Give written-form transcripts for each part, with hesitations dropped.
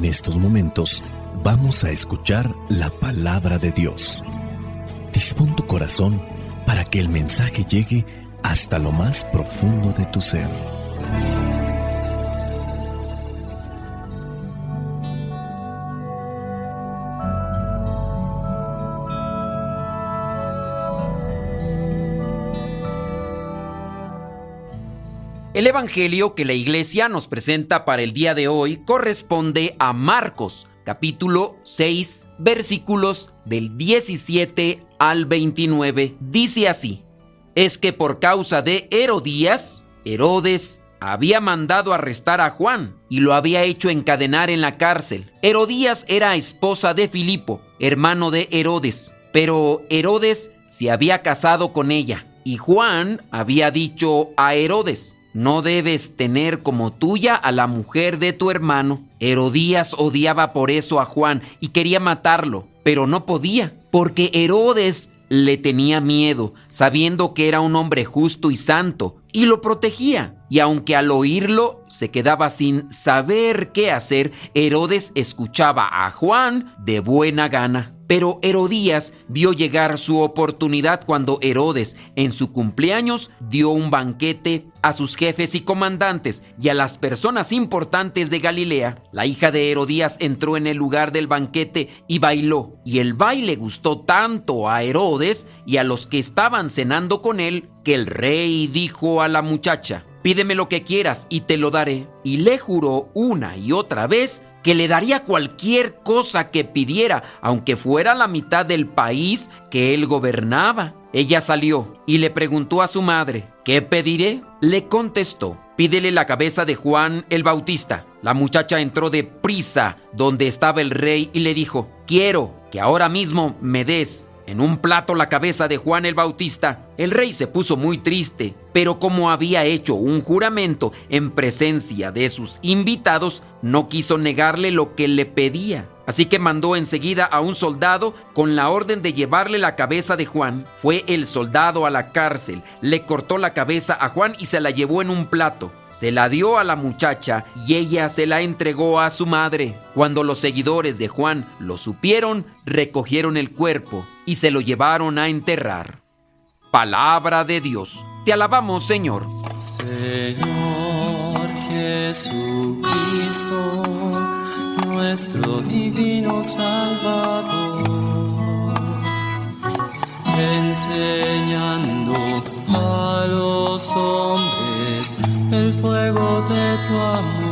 En estos momentos vamos a escuchar la palabra de Dios. Dispón tu corazón para que el mensaje llegue hasta lo más profundo de tu ser. El evangelio que la iglesia nos presenta para el día de hoy corresponde a Marcos, capítulo 6, versículos del 17 al 29. Dice así: es que por causa de Herodías, Herodes había mandado arrestar a Juan y lo había hecho encadenar en la cárcel. Herodías era esposa de Filipo, hermano de Herodes, pero Herodes se había casado con ella y Juan había dicho a Herodes: no debes tener como tuya a la mujer de tu hermano. Herodías odiaba por eso a Juan y quería matarlo, pero no podía, porque Herodes le tenía miedo, sabiendo que era un hombre justo y santo, y lo protegía. Y aunque al oírlo se quedaba sin saber qué hacer, Herodes escuchaba a Juan de buena gana. Pero Herodías vio llegar su oportunidad cuando Herodes, en su cumpleaños, dio un banquete a sus jefes y comandantes y a las personas importantes de Galilea. La hija de Herodías entró en el lugar del banquete y bailó, y el baile gustó tanto a Herodes y a los que estaban cenando con él, que el rey dijo a la muchacha: pídeme lo que quieras y te lo daré. Y le juró una y otra vez que le daría cualquier cosa que pidiera, aunque fuera la mitad del país que él gobernaba. Ella salió y le preguntó a su madre: ¿qué pediré? Le contestó: pídele la cabeza de Juan el Bautista. La muchacha entró de prisa donde estaba el rey y le dijo: quiero que ahora mismo me des en un plato la cabeza de Juan el Bautista. El rey se puso muy triste, pero como había hecho un juramento en presencia de sus invitados, no quiso negarle lo que le pedía. Así que mandó enseguida a un soldado con la orden de llevarle la cabeza de Juan. Fue el soldado a la cárcel, le cortó la cabeza a Juan y se la llevó en un plato. Se la dio a la muchacha y ella se la entregó a su madre. Cuando los seguidores de Juan lo supieron, recogieron el cuerpo y se lo llevaron a enterrar. Palabra de Dios. Te alabamos, Señor. Señor Jesucristo, nuestro divino Salvador, enseñando a los hombres el fuego de tu amor.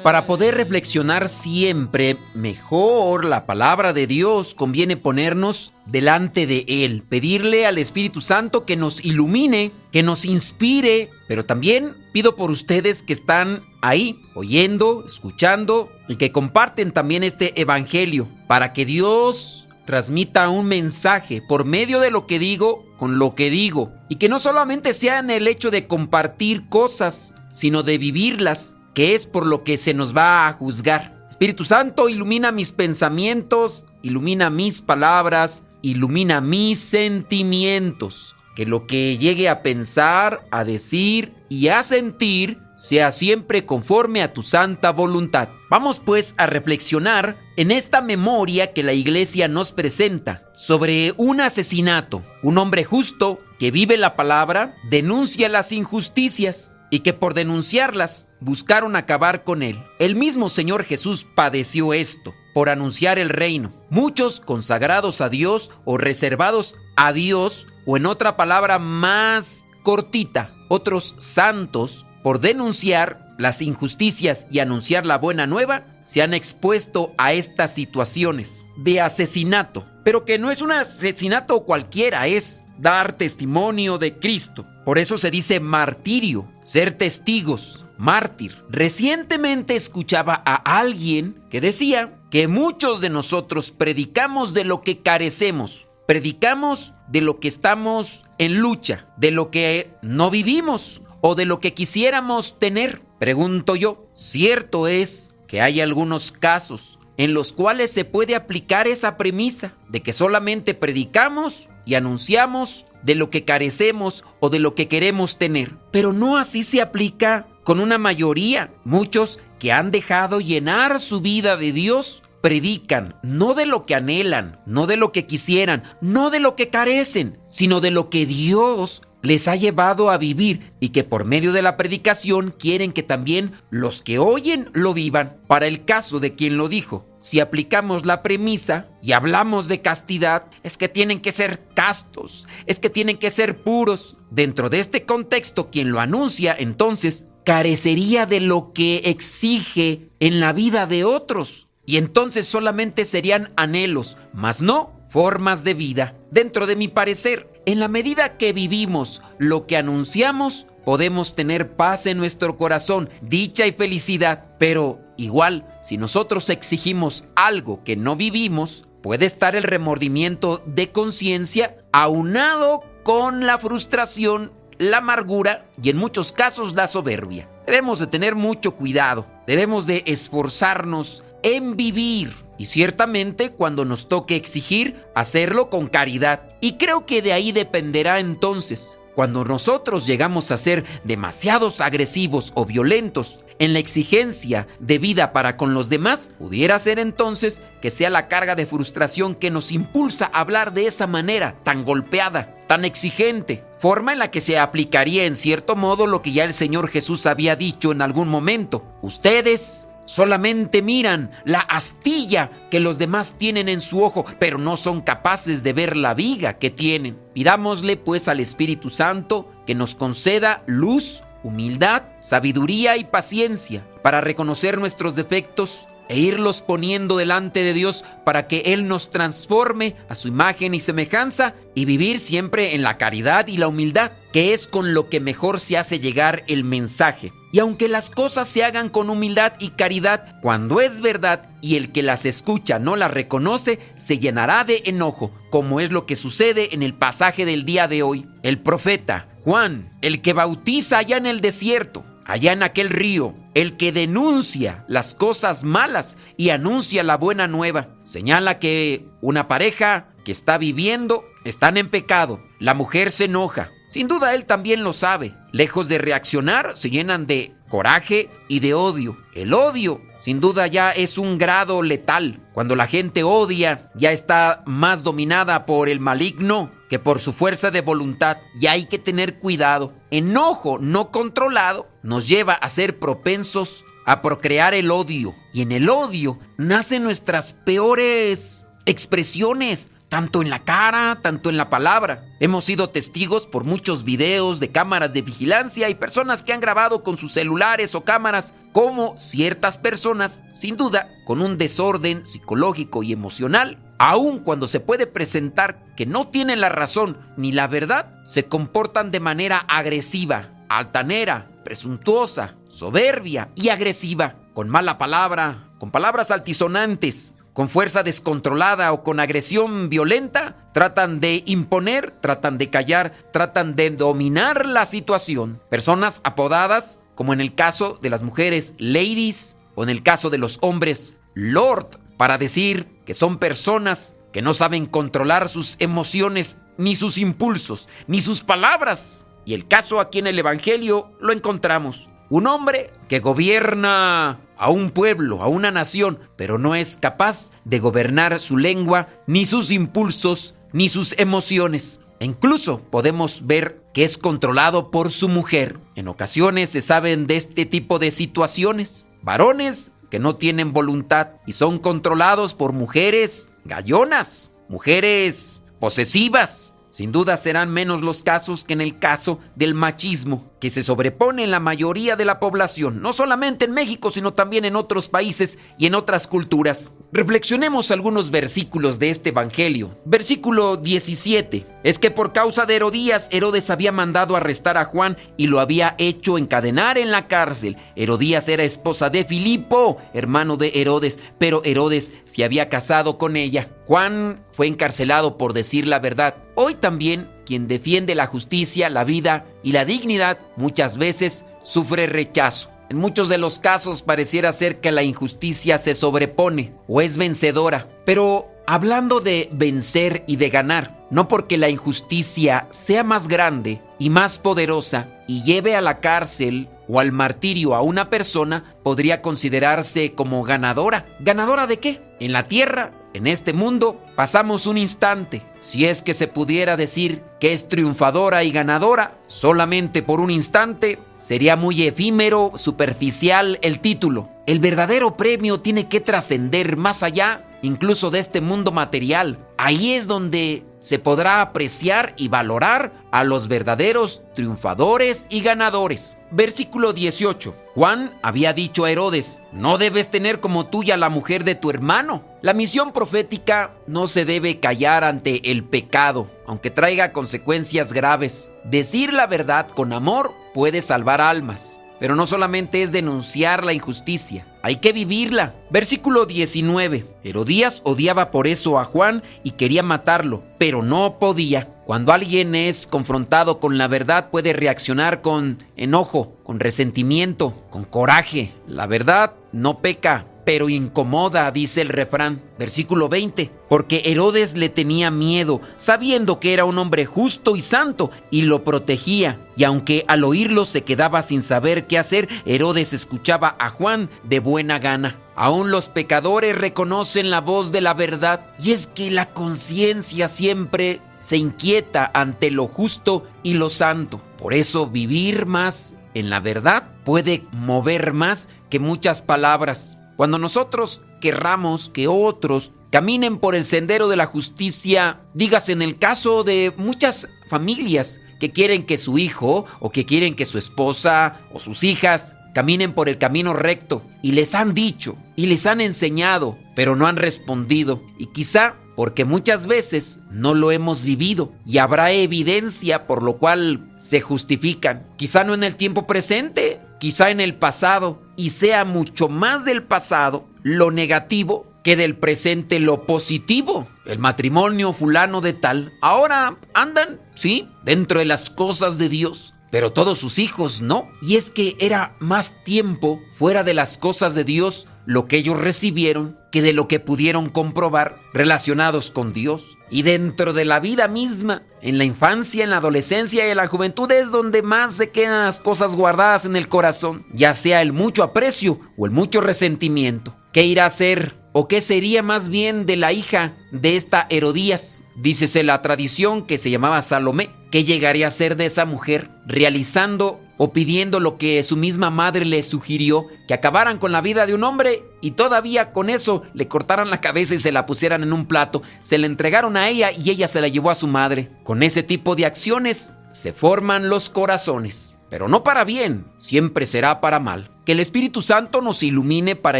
Para poder reflexionar siempre mejor la palabra de Dios, conviene ponernos delante de Él, pedirle al Espíritu Santo que nos ilumine, que nos inspire, pero también pido por ustedes que están ahí, oyendo, escuchando, y que comparten también este evangelio, para que Dios transmita un mensaje por medio de lo que digo, con lo que digo, y que no solamente sea en el hecho de compartir cosas, sino de vivirlas, que es por lo que se nos va a juzgar. Espíritu Santo, ilumina mis pensamientos, ilumina mis palabras, ilumina mis sentimientos. Que lo que llegue a pensar, a decir y a sentir sea siempre conforme a tu santa voluntad. Vamos pues a reflexionar en esta memoria que la iglesia nos presenta sobre un asesinato. Un hombre justo que vive la palabra denuncia las injusticias y que por denunciarlas buscaron acabar con él. El mismo Señor Jesús padeció esto por anunciar el reino. Muchos consagrados a Dios o reservados a Dios, o en otra palabra más cortita, otros santos, por denunciar las injusticias y anunciar la buena nueva, se han expuesto a estas situaciones de asesinato. Pero que no es un asesinato cualquiera, es dar testimonio de Cristo. Por eso se dice martirio, ser testigos, mártir. Recientemente escuchaba a alguien que decía que muchos de nosotros predicamos de lo que carecemos, predicamos de lo que estamos en lucha, de lo que no vivimos o de lo que quisiéramos tener. Pregunto yo, ¿cierto es que hay algunos casos en los cuales se puede aplicar esa premisa de que solamente predicamos y anunciamos de lo que carecemos o de lo que queremos tener? Pero no así se aplica con una mayoría. Muchos que han dejado llenar su vida de Dios, predican no de lo que anhelan, no de lo que quisieran, no de lo que carecen, sino de lo que Dios les ha llevado a vivir y que por medio de la predicación quieren que también los que oyen lo vivan. Para el caso de quien lo dijo, si aplicamos la premisa y hablamos de castidad, es que tienen que ser castos, es que tienen que ser puros. Dentro de este contexto, quien lo anuncia entonces carecería de lo que exige en la vida de otros. Y entonces solamente serían anhelos, mas no formas de vida. Dentro de mi parecer, en la medida que vivimos lo que anunciamos, podemos tener paz en nuestro corazón, dicha y felicidad. Pero igual, si nosotros exigimos algo que no vivimos, puede estar el remordimiento de conciencia aunado con la frustración, la amargura y en muchos casos la soberbia. Debemos de tener mucho cuidado, debemos de esforzarnos en vivir y ciertamente cuando nos toque exigir, hacerlo con caridad. Y creo que de ahí dependerá entonces, cuando nosotros llegamos a ser demasiados agresivos o violentos en la exigencia de vida para con los demás, pudiera ser entonces que sea la carga de frustración que nos impulsa a hablar de esa manera tan golpeada, tan exigente, forma en la que se aplicaría en cierto modo lo que ya el Señor Jesús había dicho en algún momento. Ustedes solamente miran la astilla que los demás tienen en su ojo, pero no son capaces de ver la viga que tienen. Pidámosle pues al Espíritu Santo que nos conceda luz, humildad, sabiduría y paciencia para reconocer nuestros defectos e irlos poniendo delante de Dios para que Él nos transforme a su imagen y semejanza y vivir siempre en la caridad y la humildad, que es con lo que mejor se hace llegar el mensaje. Y aunque las cosas se hagan con humildad y caridad, cuando es verdad y el que las escucha no las reconoce, se llenará de enojo, como es lo que sucede en el pasaje del día de hoy. El profeta Juan, el que bautiza allá en el desierto, allá en aquel río, el que denuncia las cosas malas y anuncia la buena nueva, señala que una pareja que está viviendo están en pecado. La mujer se enoja. Sin duda él también lo sabe. Lejos de reaccionar, se llenan de coraje y de odio. El odio, sin duda, ya es un grado letal. Cuando la gente odia, ya está más dominada por el maligno que por su fuerza de voluntad. Y hay que tener cuidado. Enojo no controlado nos lleva a ser propensos a procrear el odio. Y en el odio nacen nuestras peores expresiones, tanto en la cara, tanto en la palabra. Hemos sido testigos por muchos videos de cámaras de vigilancia y personas que han grabado con sus celulares o cámaras cómo ciertas personas, sin duda, con un desorden psicológico y emocional, aun cuando se puede presentar que no tienen la razón ni la verdad, se comportan de manera agresiva, altanera, presuntuosa, soberbia y agresiva, con mala palabra, con palabras altisonantes, con fuerza descontrolada o con agresión violenta. Tratan de imponer, tratan de callar, tratan de dominar la situación. Personas apodadas, como en el caso de las mujeres ladies o en el caso de los hombres lord, para decir que son personas que no saben controlar sus emociones, ni sus impulsos, ni sus palabras. Y el caso aquí en el Evangelio lo encontramos. Un hombre que gobierna a un pueblo, a una nación, pero no es capaz de gobernar su lengua, ni sus impulsos, ni sus emociones. E incluso podemos ver que es controlado por su mujer. En ocasiones se saben de este tipo de situaciones. Varones que no tienen voluntad y son controlados por mujeres gallonas, mujeres posesivas. Sin duda serán menos los casos que en el caso del machismo, que se sobrepone en la mayoría de la población, no solamente en México, sino también en otros países y en otras culturas. Reflexionemos algunos versículos de este evangelio. Versículo 17. Es que por causa de Herodías, Herodes había mandado arrestar a Juan y lo había hecho encadenar en la cárcel. Herodías era esposa de Filipo, hermano de Herodes, pero Herodes se había casado con ella. Juan fue encarcelado por decir la verdad. Hoy también, quien defiende la justicia, la vida y la dignidad, muchas veces sufre rechazo. En muchos de los casos pareciera ser que la injusticia se sobrepone o es vencedora. Pero hablando de vencer y de ganar, no porque la injusticia sea más grande y más poderosa y lleve a la cárcel o al martirio a una persona, podría considerarse como ganadora. ¿Ganadora de qué? En la tierra, en este mundo, pasamos un instante. Si es que se pudiera decir que es triunfadora y ganadora, solamente por un instante, sería muy efímero, superficial el título. El verdadero premio tiene que trascender más allá, incluso de este mundo material. Ahí es donde se podrá apreciar y valorar a los verdaderos triunfadores y ganadores. Versículo 18. Juan había dicho a Herodes: no debes tener como tuya la mujer de tu hermano. La misión profética no se debe callar ante el pecado, aunque traiga consecuencias graves. Decir la verdad con amor puede salvar almas. Pero no solamente es denunciar la injusticia, hay que vivirla. Versículo 19. Herodías odiaba por eso a Juan y quería matarlo, pero no podía. Cuando alguien es confrontado con la verdad, puede reaccionar con enojo, con resentimiento, con coraje. La verdad no peca, pero incomoda, dice el refrán. Versículo 20. Porque Herodes le tenía miedo, sabiendo que era un hombre justo y santo, y lo protegía. Y aunque al oírlo se quedaba sin saber qué hacer, Herodes escuchaba a Juan de buena gana. Aún los pecadores reconocen la voz de la verdad, y es que la conciencia siempre se inquieta ante lo justo y lo santo. Por eso vivir más en la verdad puede mover más que muchas palabras. Cuando nosotros querramos que otros caminen por el sendero de la justicia, dígase en el caso de muchas familias que quieren que su hijo o que quieren que su esposa o sus hijas caminen por el camino recto, y les han dicho y les han enseñado, pero no han respondido, y quizá porque muchas veces no lo hemos vivido y habrá evidencia por lo cual se justifican, quizá no en el tiempo presente, quizá en el pasado, y sea mucho más del pasado lo negativo que del presente lo positivo. El matrimonio fulano de tal, ahora andan, sí, dentro de las cosas de Dios, pero todos sus hijos no. Y es que era más tiempo fuera de las cosas de Dios lo que ellos recibieron que de lo que pudieron comprobar relacionados con Dios. Y dentro de la vida misma, en la infancia, en la adolescencia y en la juventud, es donde más se quedan las cosas guardadas en el corazón, ya sea el mucho aprecio o el mucho resentimiento. ¿Qué irá a ser o qué sería más bien de la hija de esta Herodías? Dícese la tradición que se llamaba Salomé. ¿Qué llegaría a ser de esa mujer realizando o pidiendo lo que su misma madre le sugirió, que acabaran con la vida de un hombre y todavía con eso le cortaran la cabeza y se la pusieran en un plato? Se la entregaron a ella y ella se la llevó a su madre. Con ese tipo de acciones se forman los corazones, pero no para bien, siempre será para mal. Que el Espíritu Santo nos ilumine para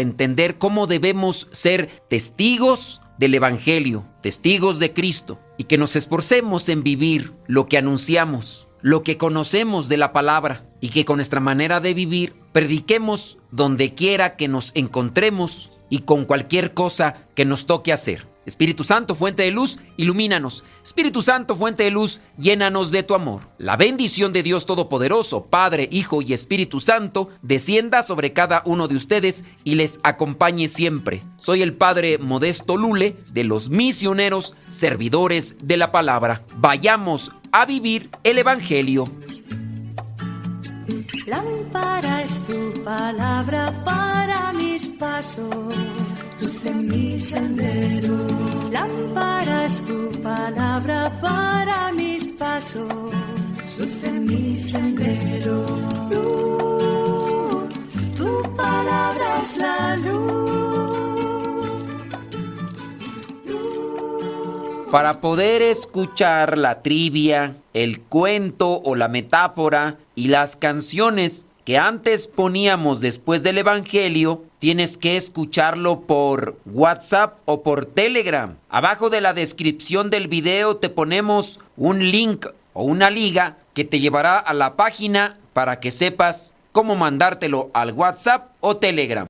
entender cómo debemos ser testigos del Evangelio, testigos de Cristo, y que nos esforcemos en vivir lo que anunciamos, lo que conocemos de la palabra, y que con nuestra manera de vivir prediquemos donde quiera que nos encontremos y con cualquier cosa que nos toque hacer. Espíritu Santo, fuente de luz, ilumínanos. Espíritu Santo, fuente de luz, llénanos de tu amor. La bendición de Dios Todopoderoso, Padre, Hijo y Espíritu Santo, descienda sobre cada uno de ustedes y les acompañe siempre. Soy el Padre Modesto Lule, de los misioneros servidores de la palabra. Vayamos a vivir el Evangelio. Lámpara es tu palabra para mis pasos, luz en mi sendero. Lámpara es tu palabra para mis pasos, luz en mi sendero. Luz, tu palabra es la luz. Para poder escuchar la trivia, el cuento o la metáfora y las canciones que antes poníamos después del Evangelio, tienes que escucharlo por WhatsApp o por Telegram. Abajo de la descripción del video te ponemos un link o una liga que te llevará a la página para que sepas cómo mandártelo al WhatsApp o Telegram.